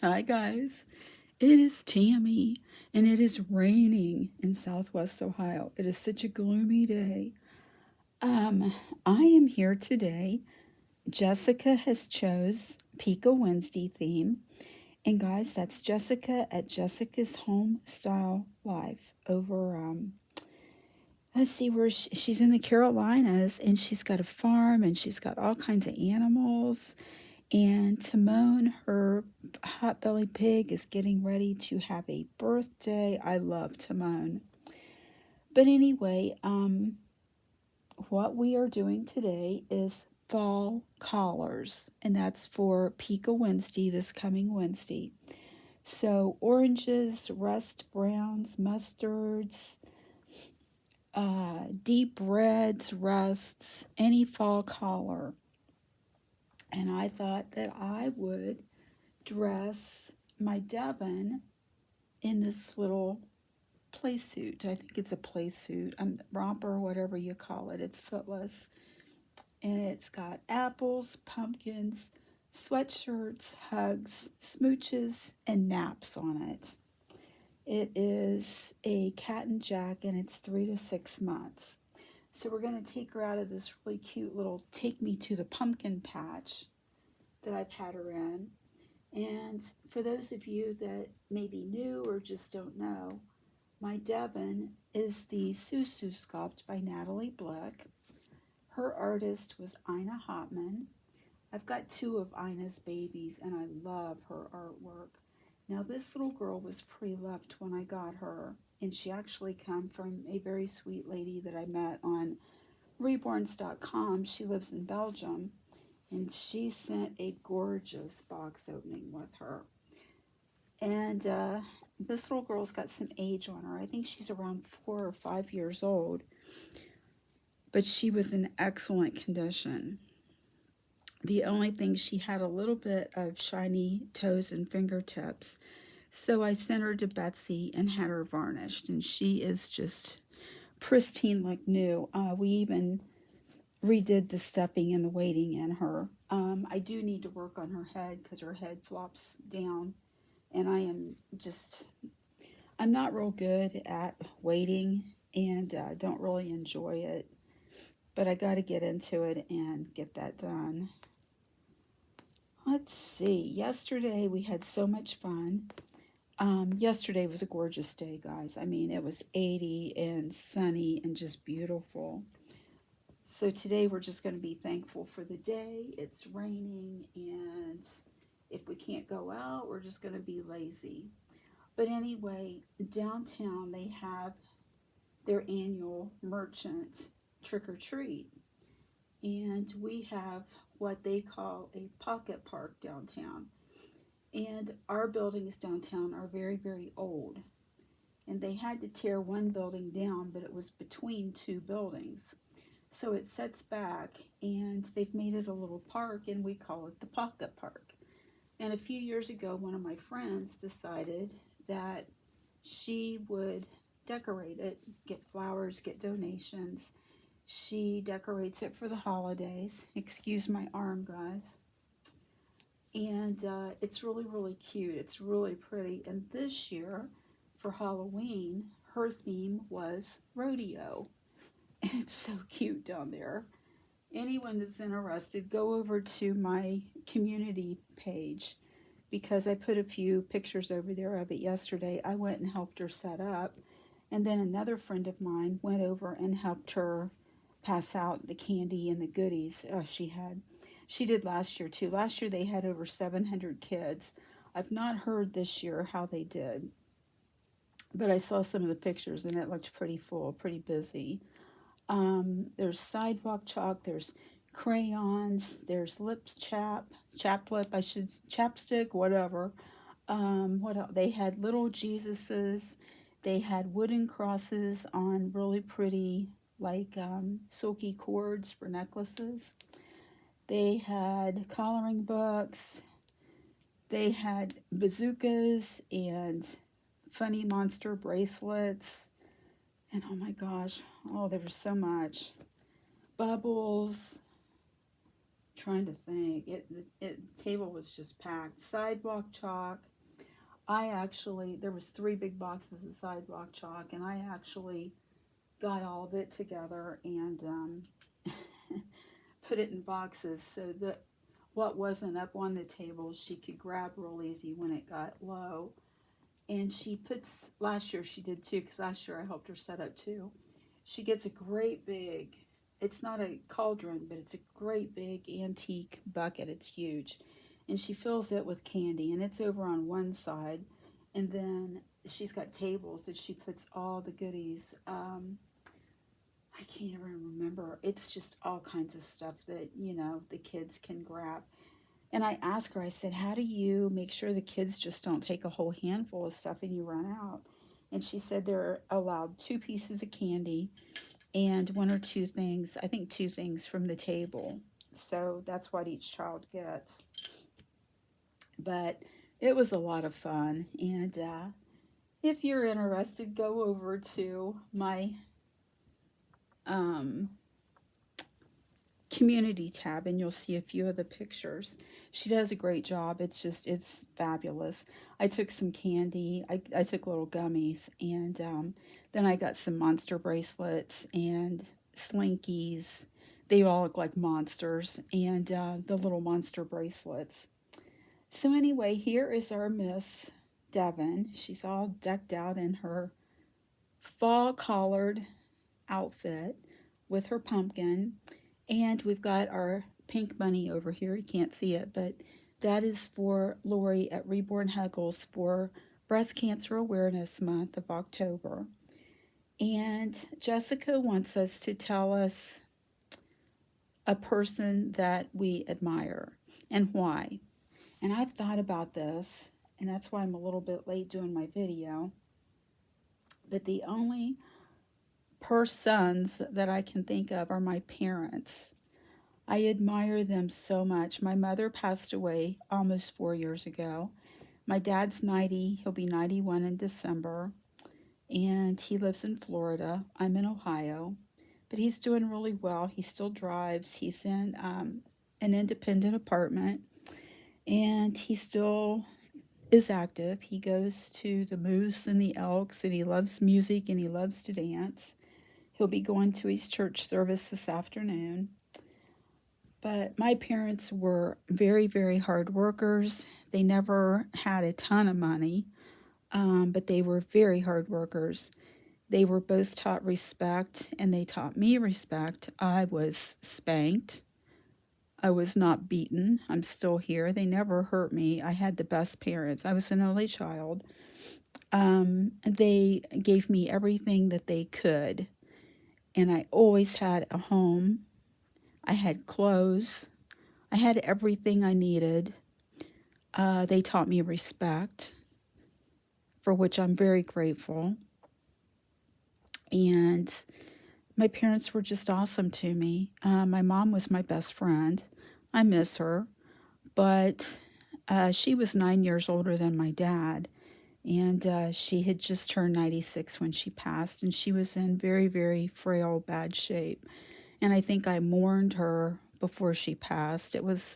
Hi, guys. It is Tammy, and it is raining in Southwest Ohio. It is such a gloomy day. Um, I am here today. Jessica has chose Pika Wednesday theme, and guys, that's Jessica at Jessica's Home Style Life over. Let's see where she's in the Carolinas, and she's got a farm, and she's got all kinds of animals. And Timon, her hot-bellied pig, is getting ready to have a birthday. I love Timon. But anyway, what we are doing today is fall collars, and that's for Pika Wednesday, this coming Wednesday. So oranges, rust browns, mustards, deep reds, rusts, any fall collar. And I thought that I would dress my Devon in this little play suit. I think it's a play suit, romper, whatever you call it. It's footless. And it's got apples, pumpkins, sweatshirts, hugs, smooches, and naps on it. It is a cat and jack, and it's 3 to 6 months. So we're going to take her out of this really cute little take me to the pumpkin patch that I've had her in. And for those of you that may be new or just don't know, my Devon is the Susu sculpt by Natalie Blick. Her artist was Ina Hotman. I've got two of Ina's babies and I love her artwork. Now this little girl was pre-loved when I got her, and she actually came from a very sweet lady that I met on Reborns.com. She lives in Belgium, and she sent a gorgeous box opening with her. And this little girl's got some age on her. I think she's around 4 or 5 years old, but she was in excellent condition. The only thing, she had a little bit of shiny toes and fingertips. So I sent her to Betsy and had her varnished, and she is just pristine like new. We even redid the stuffing and the weighting in her. I do need to work on her head because her head flops down, and I'm not real good at waiting, and don't really enjoy it, but I got to get into it and get that done. Let's see. Yesterday we had so much fun. Yesterday was a gorgeous day, guys. I mean, it was 80 and sunny and just beautiful. So today we're just going to be thankful for the day. It's raining, and if we can't go out, we're just going to be lazy. But anyway, downtown they have their annual merchant trick or treat, and we have what they call a pocket park downtown. And our buildings downtown are very, very old. And they had to tear one building down, but it was between two buildings. So it sets back, and they've made it a little park, and we call it the Pocket Park. And a few years ago, one of my friends decided that she would decorate it, get flowers, get donations. She decorates it for the holidays. Excuse my arm, guys. And it's really, really cute. It's really pretty. And this year, for Halloween, her theme was rodeo. And it's so cute down there. Anyone that's interested, go over to my community page because I put a few pictures over there of it yesterday. I went and helped her set up. And then another friend of mine went over and helped her pass out the candy and the goodies she did last year too. Last year they had over 700 kids. I've not heard this year how they did, but I saw some of the pictures and it looked pretty full, pretty busy. There's sidewalk chalk, there's crayons, there's chap lip, chapstick, whatever. What else? They had little Jesuses. They had wooden crosses on really pretty, like silky cords for necklaces. They had coloring books. They had bazookas and funny monster bracelets. And oh my gosh, oh, there was so much. Bubbles. Trying to think. The table was just packed. Sidewalk chalk. there was 3 big boxes of sidewalk chalk, and I actually got all of it together and put it in boxes so that what wasn't up on the table she could grab real easy when it got low. And she puts, last year she did too, because last year I helped her set up too. She gets a great big, it's not a cauldron, but it's a great big antique bucket. It's huge. And she fills it with candy, and it's over on one side. And then she's got tables that she puts all the goodies. I can't even remember. It's just all kinds of stuff that, the kids can grab. And I asked her, I said, how do you make sure the kids just don't take a whole handful of stuff and you run out? And she said they're allowed 2 pieces of candy and 1 or 2 things, I think 2 things from the table. So that's what each child gets. But it was a lot of fun. And if you're interested, go over to my community tab and you'll see a few of the pictures. She does a great job. It's fabulous. I took some candy. I took little gummies, and then I got some monster bracelets and slinkies. They all look like monsters, and the little monster bracelets. So anyway, here is our Miss Devon. She's all decked out in her fall collared outfit with her pumpkin. And we've got our pink bunny over here. You can't see it, but that is for Lori at Reborn Huggles for Breast Cancer Awareness Month of October. And Jessica wants us to tell us a person that we admire and why. And I've thought about this, and that's why I'm a little bit late doing my video. But the only persons that I can think of are my parents. I admire them so much. My mother passed away almost 4 years ago. My dad's 90. He'll be 91 in December. And he lives in Florida. I'm in Ohio. But he's doing really well. He still drives. He's in an independent apartment. And he still is active. He goes to the Moose and the Elks, and he loves music and he loves to dance. He'll be going to his church service this afternoon. But my parents were very, very hard workers. They never had a ton of money, but they were very hard workers. They were both taught respect, and they taught me respect. I was spanked. I was not beaten. I'm still here. They never hurt me. I had the best parents. I was an only child. They gave me everything that they could. And I always had a home. I had clothes. I had everything I needed. They taught me respect, for which I'm very grateful. And my parents were just awesome to me. My mom was my best friend. I miss her. But she was 9 years older than my dad. And she had just turned 96 when she passed. And she was in very, very frail, bad shape. And I think I mourned her before she passed. It was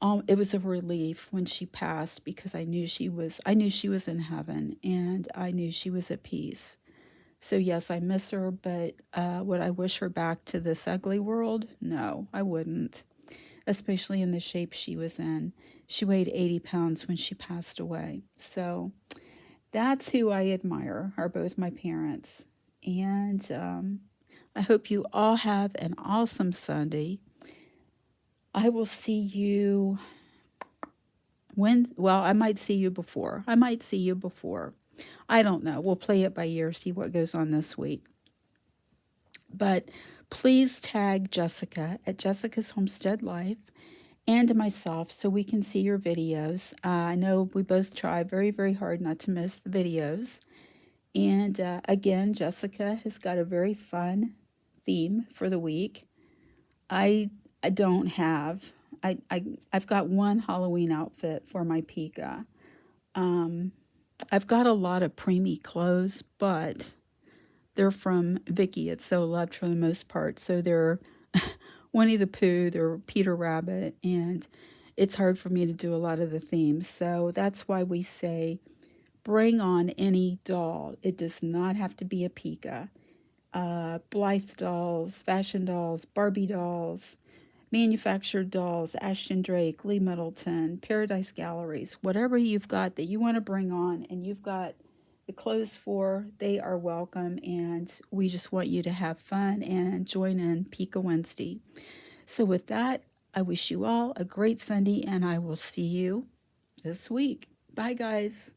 a relief when she passed, because I knew she was in heaven, and I knew she was at peace. So yes, I miss her, but would I wish her back to this ugly world? No, I wouldn't, especially in the shape she was in. She weighed 80 pounds when she passed away. So that's who I admire, are both my parents. And I hope you all have an awesome Sunday. I will see you I might see you before. I don't know. We'll play it by ear, see what goes on this week. But please tag Jessica at Jessica's Homestead Life and myself so we can see your videos. I know we both try very, very hard not to miss the videos. And again, Jessica has got a very fun theme for the week. I don't have. I've got one Halloween outfit for my Pika. I've got a lot of preemie clothes, but they're from Vicky at So Loved for the most part. So they're Winnie the Pooh, they're Peter Rabbit, and it's hard for me to do a lot of the themes. So that's why we say bring on any doll. It does not have to be a Pika. Blythe dolls, fashion dolls, Barbie dolls, manufactured dolls, Ashton Drake, Lee Middleton, Paradise Galleries, whatever you've got that you want to bring on and you've got the clothes for, they are welcome. And we just want you to have fun and join in Pika Wednesday. So, with that, I wish you all a great Sunday and I will see you this week. Bye, guys.